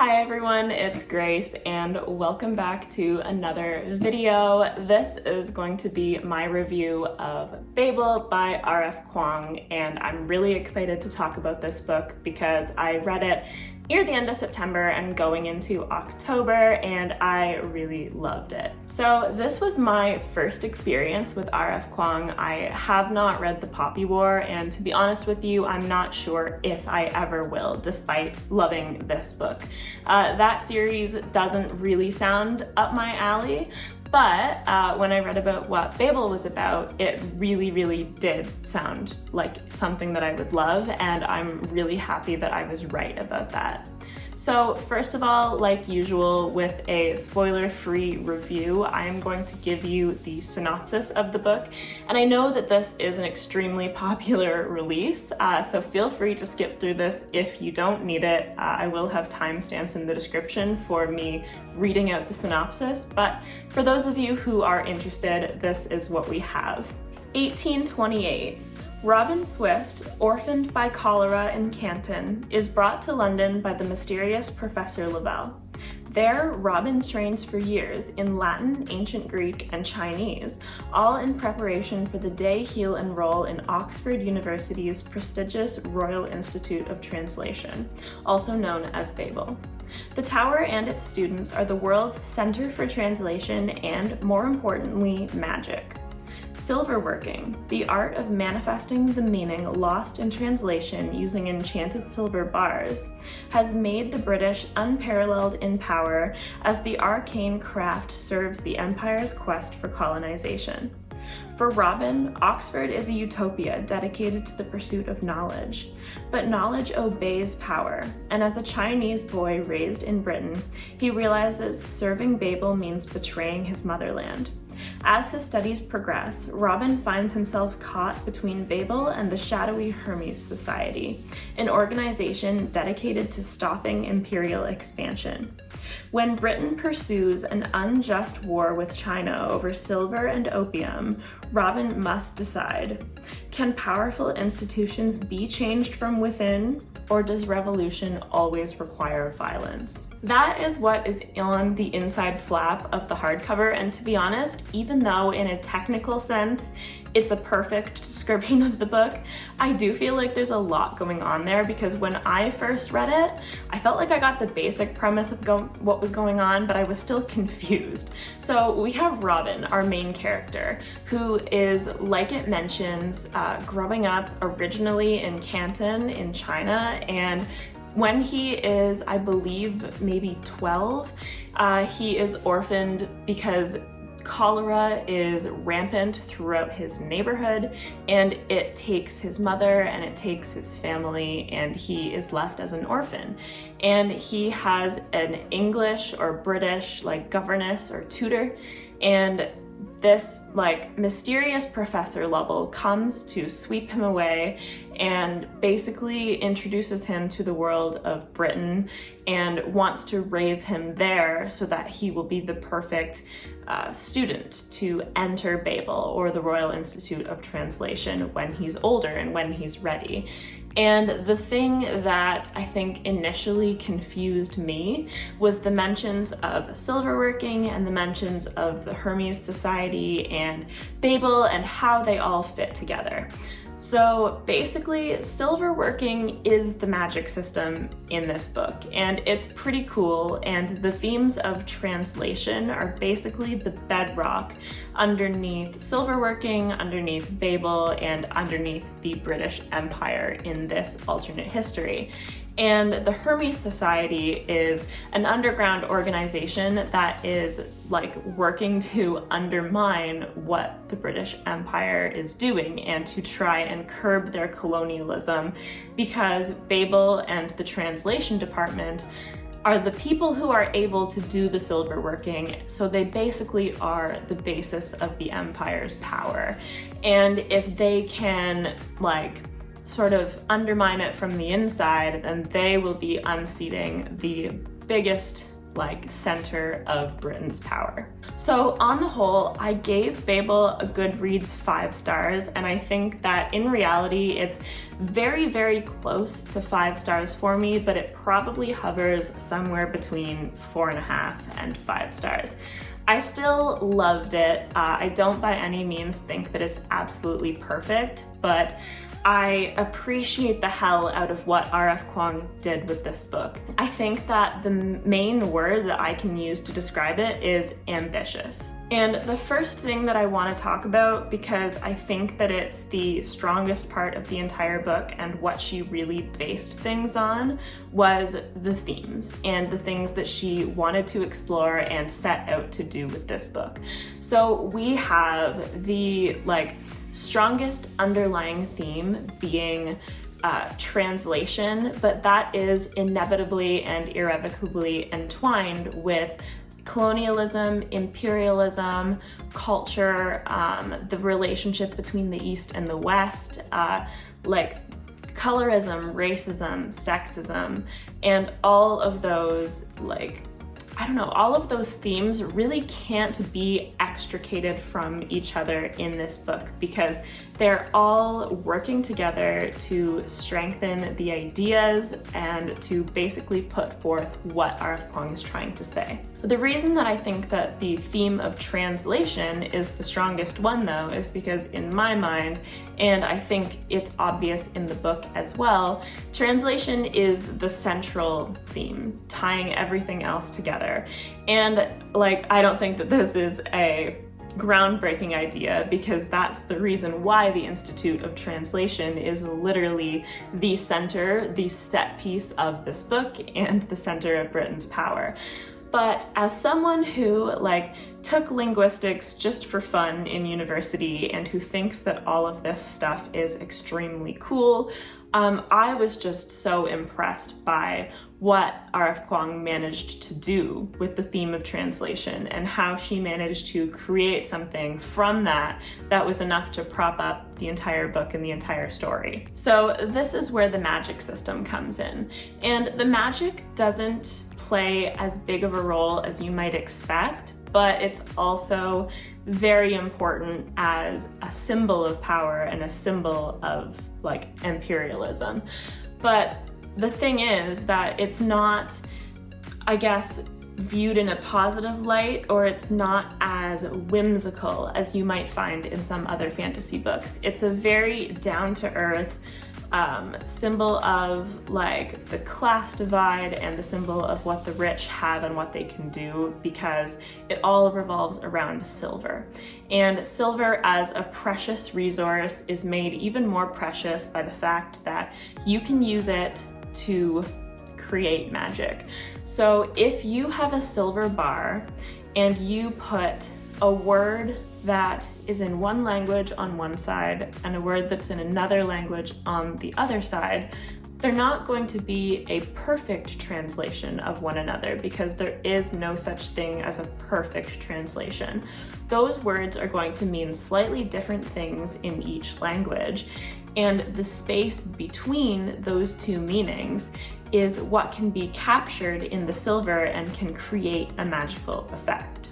Hi everyone, it's Grace and welcome back to another video. This is going to be my review of BABEL by R.F. Kuang, and I'm really excited to talk about this book because I read it near the end of September and going into October, and I really loved it. So this was my first experience with R.F. Kuang. I have not read The Poppy War, and to be honest with you, I'm not sure if I ever will, despite loving this book. That series doesn't really sound up my alley, but when I read about what BABEL was about, it really did sound like something that I would love, and I'm really happy that I was right about that. So first of all, like usual with a spoiler-free review, I'm going to give you the synopsis of the book. And I know that this is an extremely popular release, so feel free to skip through this if you don't need it. I will have timestamps in the description for me reading out the synopsis, but for those of you who are interested, this is what we have. 1828. Robin Swift, orphaned by cholera in Canton, is brought to London by the mysterious Professor Lavelle. There, Robin trains for years in Latin, Ancient Greek, and Chinese, all in preparation for the day he'll enroll in Oxford University's prestigious Royal Institute of Translation, also known as BABEL. The tower and its students are the world's center for translation and, more importantly, magic. Silverworking, the art of manifesting the meaning lost in translation using enchanted silver bars, has made the British unparalleled in power as the arcane craft serves the Empire's quest for colonization. For Robin, Oxford is a utopia dedicated to the pursuit of knowledge. But knowledge obeys power, and as a Chinese boy raised in Britain, he realizes serving BABEL means betraying his motherland. As his studies progress, Robin finds himself caught between BABEL and the shadowy Hermes Society, an organization dedicated to stopping imperial expansion. When Britain pursues an unjust war with China over silver and opium, Robin must decide: can powerful institutions be changed from within, or does revolution always require violence? That is what is on the inside flap of the hardcover, and to be honest, even though in a technical sense it's a perfect description of the book, I do feel like there's a lot going on there, because when I first read it, I felt like I got the basic premise of what was going on, but I was still confused. So we have Robin, our main character, who is, like it mentions, growing up originally in Canton in China, and when he is, I believe, maybe 12, he is orphaned because cholera is rampant throughout his neighborhood, and it takes his mother and it takes his family, and he is left as an orphan. And he has an English or British governess or tutor, and this mysterious Professor Lovell comes to sweep him away and basically introduces him to the world of Britain and wants to raise him there so that he will be the perfect student to enter BABEL, or the Royal Institute of Translation, when he's older and when he's ready. And the thing that I think initially confused me was the mentions of silverworking and the mentions of the Hermes Society and BABEL and how they all fit together. So basically, silverworking is the magic system in this book, and it's pretty cool, and the themes of translation are basically the bedrock underneath silverworking, underneath BABEL, and underneath the British Empire in this alternate history. And the Hermes Society is an underground organization that is working to undermine what the British Empire is doing and to try and curb their colonialism, because BABEL and the translation department are the people who are able to do the silverworking, so they basically are the basis of the empire's power. And if they can sort of undermine it from the inside, then they will be unseating the biggest like center of Britain's power. So on the whole, I gave Babel a Goodreads 5 stars, and I think that in reality it's very, very close to 5 stars for me, but it probably hovers somewhere between 4.5 and 5 stars. I still loved it. I don't by any means think that it's absolutely perfect, but I appreciate the hell out of what R.F. Kuang did with this book. I think that the main word that I can use to describe it is ambitious. And the first thing that I want to talk about, because I think that it's the strongest part of the entire book and what she really based things on, was the themes and the things that she wanted to explore and set out to do with this book. So we have the strongest underlying theme being translation, but that is inevitably and irrevocably entwined with colonialism, imperialism, culture, the relationship between the East and the West, colorism, racism, sexism, and all of those all of those themes really can't be extricated from each other in this book because they're all working together to strengthen the ideas and to basically put forth what R.F. Kuang is trying to say. The reason that I think that the theme of translation is the strongest one, though, is because in my mind, and I think it's obvious in the book as well, translation is the central theme, tying everything else together. And I don't think that this is a groundbreaking idea, because that's the reason why the Institute of Translation is literally the center, the set piece of this book and the center of Britain's power. But as someone who took linguistics just for fun in university and who thinks that all of this stuff is extremely cool, I was just so impressed by what R.F. Kuang managed to do with the theme of translation and how she managed to create something from that was enough to prop up the entire book and the entire story. So this is where the magic system comes in. And the magic doesn't play as big of a role as you might expect, but it's also very important as a symbol of power and a symbol of imperialism. But the thing is that it's not, I guess, viewed in a positive light, or it's not as whimsical as you might find in some other fantasy books. It's a very down-to-earth symbol of the class divide and the symbol of what the rich have and what they can do, because it all revolves around silver. And silver as a precious resource is made even more precious by the fact that you can use it to create magic. So if you have a silver bar and you put a word that is in one language on one side and a word that's in another language on the other side, they're not going to be a perfect translation of one another, because there is no such thing as a perfect translation. Those words are going to mean slightly different things in each language, and the space between those two meanings is what can be captured in the silver and can create a magical effect.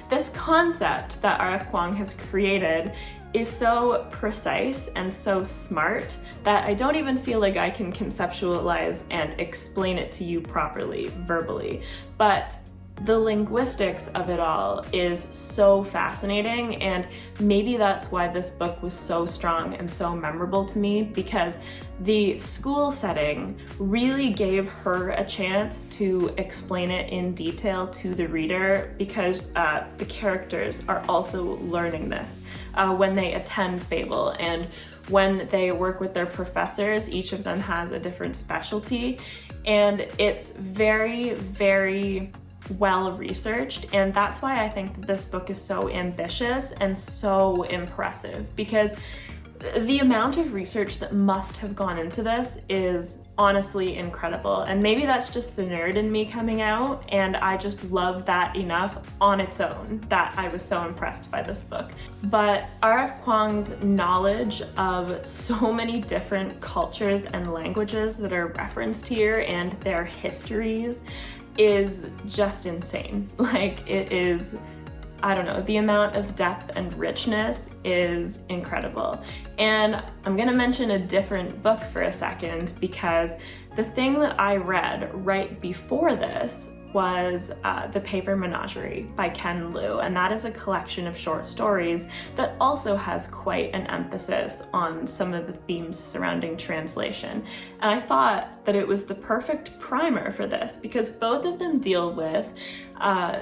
This concept that R.F. Kuang has created is so precise and so smart that I don't even feel like I can conceptualize and explain it to you properly, verbally. But the linguistics of it all is so fascinating, and maybe that's why this book was so strong and so memorable to me, because the school setting really gave her a chance to explain it in detail to the reader, because the characters are also learning this when they attend Babel, and when they work with their professors, each of them has a different specialty, and it's very, very well researched, and that's why I think that this book is so ambitious and so impressive, because the amount of research that must have gone into this is honestly incredible. And maybe that's just the nerd in me coming out, and I just love that enough on its own that I was so impressed by this book. But R.F. Kuang's knowledge of so many different cultures and languages that are referenced here, and their histories, is just insane. Like, it is, I don't know, the amount of depth and richness is incredible. And I'm gonna mention a different book for a second, because the thing that I read right before this was The Paper Menagerie by Ken Liu, and that is a collection of short stories that also has quite an emphasis on some of the themes surrounding translation. And I thought that it was the perfect primer for this, because both of them deal with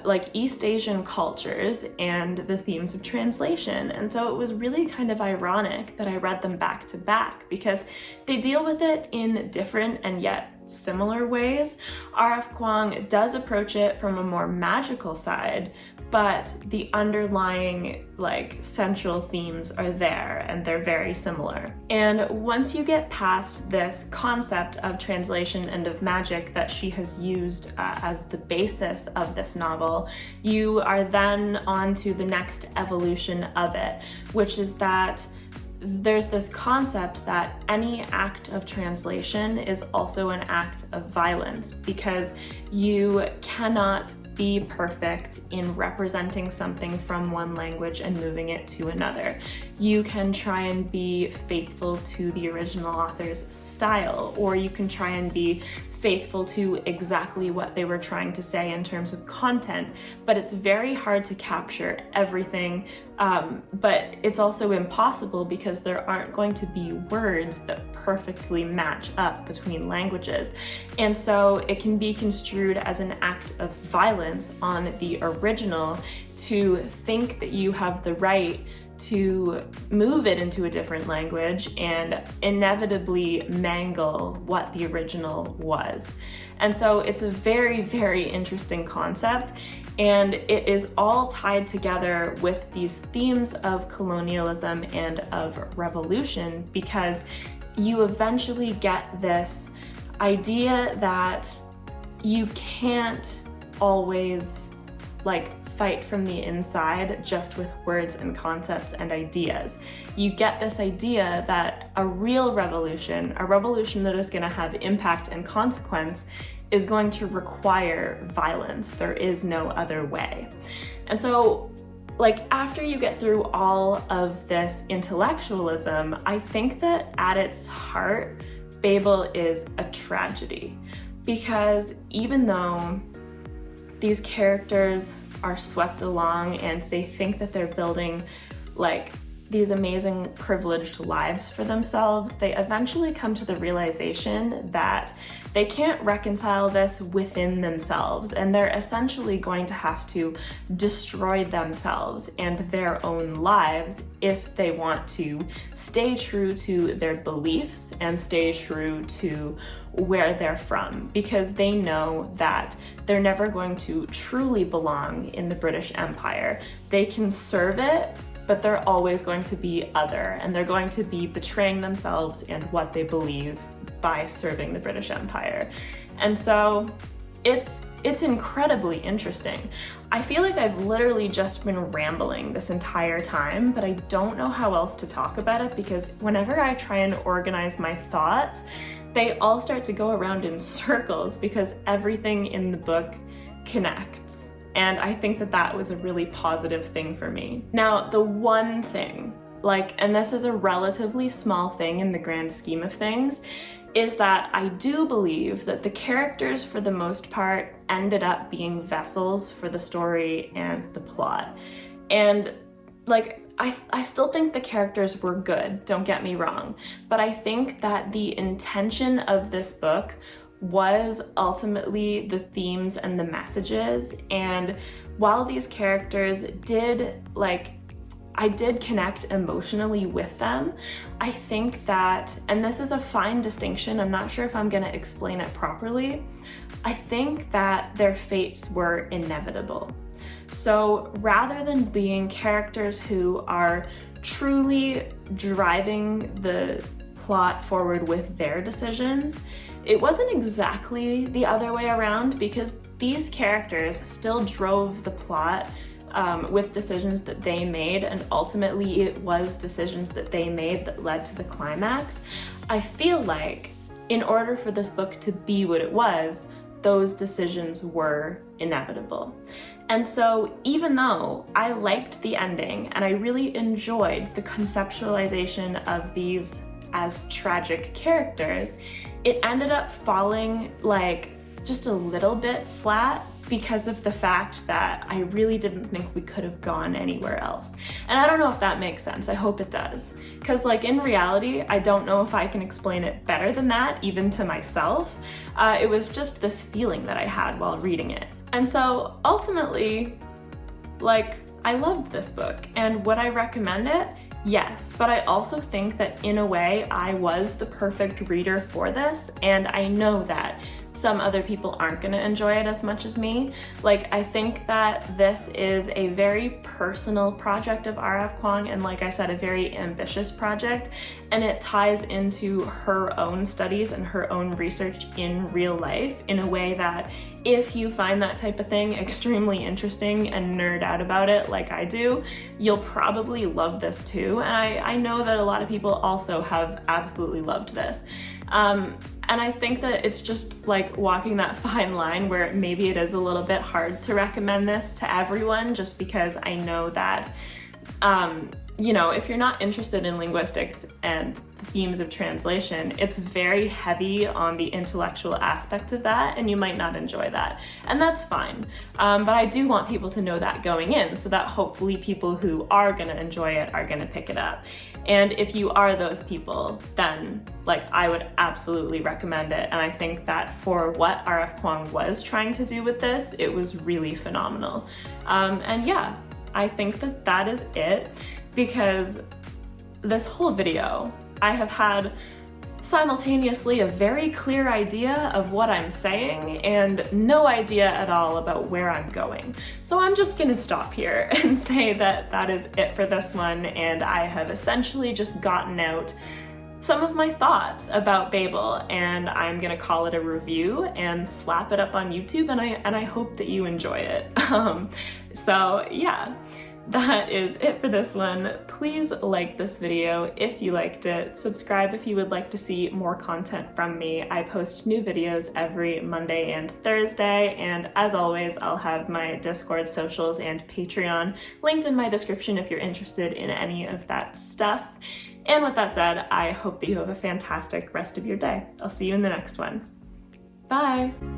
like East Asian cultures and the themes of translation. And so it was really kind of ironic that I read them back to back, because they deal with it in different and yet similar ways. R.F. Kuang does approach it from a more magical side, but the underlying like central themes are there and they're very similar. And once you get past this concept of translation and of magic that she has used as the basis of this novel, you are then on to the next evolution of it, which is that there's this concept that any act of translation is also an act of violence, because you cannot be perfect in representing something from one language and moving it to another. You can try and be faithful to the original author's style, or you can try and be faithful to exactly what they were trying to say in terms of content, but it's very hard to capture everything. But it's also impossible, because there aren't going to be words that perfectly match up between languages. And so it can be construed as an act of violence on the original to think that you have the right to move it into a different language and inevitably mangle what the original was. And so it's a very, very interesting concept, and it is all tied together with these themes of colonialism and of revolution, because you eventually get this idea that you can't always like fight from the inside just with words and concepts and ideas. You get this idea that a real revolution, a revolution that is going to have impact and consequence, is going to require violence. There is no other way. And so, like, after you get through all of this intellectualism, I think that at its heart, Babel is a tragedy. Because even though these characters are swept along and they think that they're building like these amazing privileged lives for themselves, they eventually come to the realization that they can't reconcile this within themselves, and they're essentially going to have to destroy themselves and their own lives if they want to stay true to their beliefs and stay true to where they're from, because they know that they're never going to truly belong in the British Empire. They can serve it, but they're always going to be other, and they're going to be betraying themselves and what they believe by serving the British Empire. And so it's incredibly interesting. I feel like I've literally just been rambling this entire time, but I don't know how else to talk about it, because whenever I try and organize my thoughts, they all start to go around in circles, because everything in the book connects. And I think that that was a really positive thing for me. Now, the one thing, and this is a relatively small thing in the grand scheme of things, is that I do believe that the characters, for the most part, ended up being vessels for the story and the plot. And I still think the characters were good, don't get me wrong, but I think that the intention of this book was ultimately the themes and the messages. And while these characters did, I did connect emotionally with them, I think that, and this is a fine distinction, I'm not sure if I'm gonna explain it properly, I think that their fates were inevitable. So rather than being characters who are truly driving the plot forward with their decisions, it wasn't exactly the other way around, because these characters still drove the plot with decisions that they made, and ultimately it was decisions that they made that led to the climax. I feel like in order for this book to be what it was, those decisions were inevitable. And so even though I liked the ending and I really enjoyed the conceptualization of these as tragic characters, it ended up falling like just a little bit flat because of the fact that I really didn't think we could have gone anywhere else. And I don't know if that makes sense. I hope it does. Because like in reality, I don't know if I can explain it better than that, even to myself. It was just this feeling that I had while reading it. And so ultimately, like, I loved this book. And would I recommend it? Yes, but I also think that in a way I was the perfect reader for this, and I know that some other people aren't going to enjoy it as much as me. Like, I think that this is a very personal project of R.F. Kuang, and like I said, a very ambitious project, and it ties into her own studies and her own research in real life in a way that if you find that type of thing extremely interesting and nerd out about it like I do, you'll probably love this too. And I know that a lot of people also have absolutely loved this. And I think that it's just like walking that fine line where maybe it is a little bit hard to recommend this to everyone, just because I know that, you know, if you're not interested in linguistics and the themes of translation, it's very heavy on the intellectual aspect of that, and you might not enjoy that. And that's fine. But I do want people to know that going in, so that hopefully people who are gonna enjoy it are gonna pick it up. And if you are those people, then like I would absolutely recommend it. And I think that for what R.F. Kuang was trying to do with this, it was really phenomenal. And yeah, I think that that is it, because this whole video, I have had simultaneously a very clear idea of what I'm saying and no idea at all about where I'm going. So I'm just gonna stop here and say that that is it for this one, and I have essentially just gotten out some of my thoughts about Babel, and I'm gonna call it a review and slap it up on YouTube, and I hope that you enjoy it. So yeah. That is it for this one. Please like this video if you liked it. Subscribe if you would like to see more content from me. I post new videos every Monday and Thursday, and as always, I'll have my Discord, socials, and Patreon linked in my description if you're interested in any of that stuff. And with that said, I hope that you have a fantastic rest of your day. I'll see you in the next one. Bye!